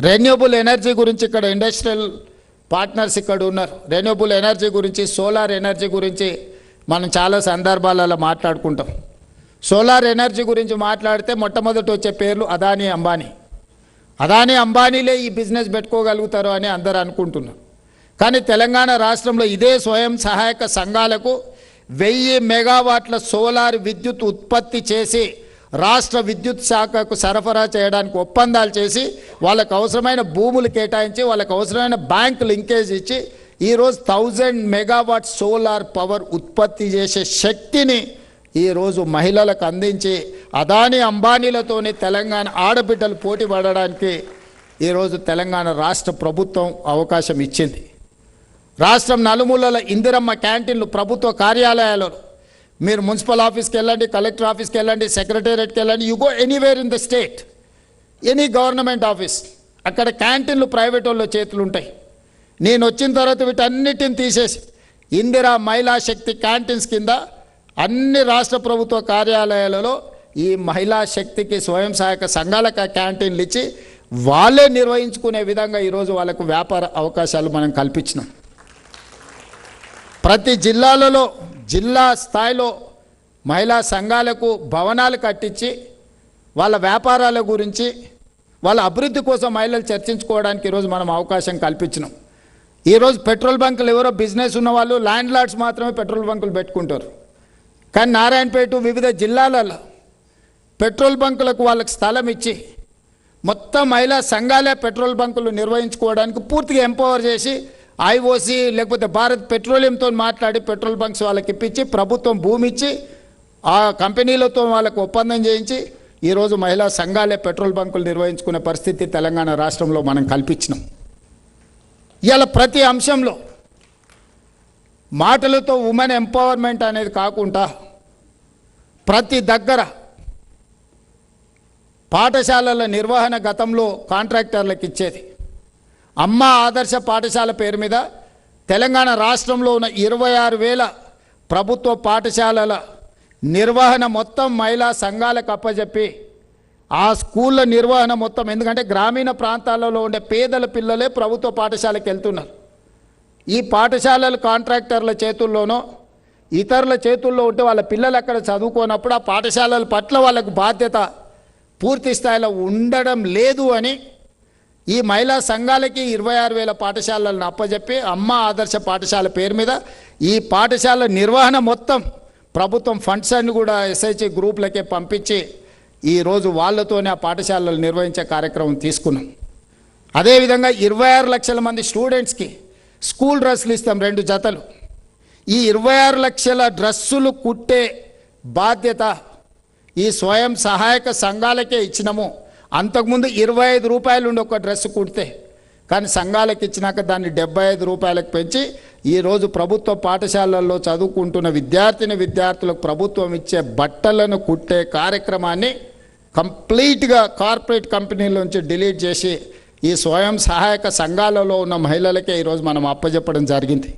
Renewable energy గురించి ఇక్కడ industrial partners ఇక్కడ ఉన్నారు. రెన్యూబుల్ ఎనర్జీ గురించి, సోలార్ ఎనర్జీ గురించి మనం చాలా సందర్భాలలో మాట్లాడుకుంటాం. సోలార్ ఎనర్జీ గురించి మాట్లాడితే మొట్టమొదటి వచ్చే పేర్లు అదానీ, అంబానీ. అదానీ, అంబానీలే ఈ బిజినెస్ పెట్టుకోగలుగుతారు అని అందరూ అనుకుంటున్నారు. కానీ తెలంగాణ రాష్ట్రంలో ఇదే స్వయం సహాయక సంఘాలకు 1000 మెగావాట్ల సోలార్ విద్యుత్ ఉత్పత్తి చేసి రాష్ట్ర విద్యుత్ శాఖకు సరఫరా చేయడానికి ఒప్పందాలు చేసి వాళ్ళకు అవసరమైన భూములు కేటాయించి వాళ్ళకు అవసరమైన బ్యాంక్ లింకేజ్ ఇచ్చి ఈరోజు 1000 మెగావాట్ సోలార్ పవర్ ఉత్పత్తి చేసే శక్తిని ఈరోజు మహిళలకు అందించి అదానీ, అంబానీలతోని తెలంగాణ ఆడబిడ్డలు పోటీ పడడానికి ఈరోజు తెలంగాణ రాష్ట్ర ప్రభుత్వం అవకాశం ఇచ్చింది. రాష్ట్రం నలుమూలల ఇందిరమ్మ క్యాంటీన్లు ప్రభుత్వ కార్యాలయాలు, మీరు మున్సిపల్ ఆఫీస్కి వెళ్ళండి, కలెక్టర్ ఆఫీస్కి వెళ్ళండి, సెక్రటేరియట్కి వెళ్ళండి, you go anywhere in the state, any government office, అక్కడ క్యాంటీన్లు ప్రైవేట్ వాళ్ళ చేతులు ఉంటాయి. నేను వచ్చిన తర్వాత వీటన్నిటిని తీసేసి ఇందిరా మహిళా శక్తి క్యాంటీన్స్ కింద అన్ని రాష్ట్ర ప్రభుత్వ కార్యాలయాలలో ఈ మహిళా శక్తికి స్వయం సహాయక సంఘాలకు క్యాంటీన్లు ఇచ్చి వాళ్ళే నిర్వహించుకునే విధంగా ఈరోజు వాళ్ళకు వ్యాపార అవకాశాలు మనం కల్పించినాం. ప్రతి జిల్లాలలో జిల్లా స్థాయిలో మహిళా సంఘాలకు భవనాలు కట్టించి వాళ్ళ వ్యాపారాల గురించి వాళ్ళ అభివృద్ధి కోసం మహిళలు చర్చించుకోవడానికి ఈరోజు మనం అవకాశం కల్పించినాం. ఈరోజు పెట్రోల్ బంకులు ఎవరో బిజినెస్ ఉన్నవాళ్ళు, ల్యాండ్ లార్డ్స్ మాత్రమే పెట్రోల్ బంకులు పెట్టుకుంటారు. కానీ నారాయణపేట వివిధ జిల్లాలలో పెట్రోల్ బంకులకు వాళ్ళకి స్థలం ఇచ్చి మొత్తం మహిళా సంఘాలే పెట్రోల్ బంకులు నిర్వహించుకోవడానికి పూర్తిగా ఎంపవర్ చేసి ఐఓసి లేకపోతే భారత్ పెట్రోలియంతో మాట్లాడి పెట్రోల్ బంక్స్ వాళ్ళకి ఇప్పించి ప్రభుత్వం భూమి ఇచ్చి ఆ కంపెనీలతో వాళ్ళకు ఒప్పందం చేయించి ఈరోజు మహిళా సంఘాలే పెట్రోల్ బంకులు నిర్వహించుకునే పరిస్థితి తెలంగాణ రాష్ట్రంలో మనం కల్పించినాం. ఇవాళ ప్రతి అంశంలో మాటలతో ఉమెన్ ఎంపవర్మెంట్ అనేది కాకుండా ప్రతి దగ్గర పాఠశాలల నిర్వహణ గతంలో కాంట్రాక్టర్లకు ఇచ్చేది. అమ్మ ఆదర్శ పాఠశాల పేరు మీద తెలంగాణ రాష్ట్రంలో ఉన్న 26,000 ప్రభుత్వ పాఠశాలల నిర్వహణ మొత్తం మహిళా సంఘాలకు అప్పచెప్పి ఆ స్కూళ్ళ నిర్వహణ మొత్తం, ఎందుకంటే గ్రామీణ ప్రాంతాలలో ఉండే పేదల పిల్లలే ప్రభుత్వ పాఠశాలకు వెళ్తున్నారు. ఈ పాఠశాలలు కాంట్రాక్టర్ల చేతుల్లోనో ఇతరుల చేతుల్లో ఉంటే వాళ్ళ పిల్లలు అక్కడ చదువుకోనప్పుడు ఆ పాఠశాలల పట్ల వాళ్ళకు బాధ్యత పూర్తి స్థాయిలో ఉండడం లేదు అని ఈ మహిళా సంఘాలకి 26,000 పాఠశాలలను అప్పచెప్పి అమ్మ ఆదర్శ పాఠశాల పేరు మీద ఈ పాఠశాల నిర్వహణ మొత్తం ప్రభుత్వం ఫండ్స్ అన్ని కూడా ఎస్ఐజి గ్రూపులకే పంపించి ఈరోజు వాళ్ళతోనే ఆ పాఠశాలలు నిర్వహించే కార్యక్రమం తీసుకున్నాం. అదేవిధంగా 26 లక్షల మంది స్టూడెంట్స్కి స్కూల్ డ్రెస్సులు ఇస్తాం, 2 జతలు. ఈ 26 లక్షల డ్రెస్సులు కుట్టే బాధ్యత ఈ స్వయం సహాయక సంఘాలకే ఇచ్చినాము. అంతకుముందు 25 రూపాయలు ఉండి ఒక డ్రెస్సు కుడితే, కానీ సంఘాలకు ఇచ్చినాక దాన్ని 75 రూపాయలకు పెంచి ఈరోజు ప్రభుత్వ పాఠశాలల్లో చదువుకుంటున్న విద్యార్థులకు ప్రభుత్వం ఇచ్చే బట్టలను కుట్టే కార్యక్రమాన్ని కంప్లీట్గా కార్పొరేట్ కంపెనీల నుంచి డిలీట్ చేసి ఈ స్వయం సహాయక సంఘాలలో ఉన్న మహిళలకే ఈరోజు మనం అప్పచెప్పడం జరిగింది.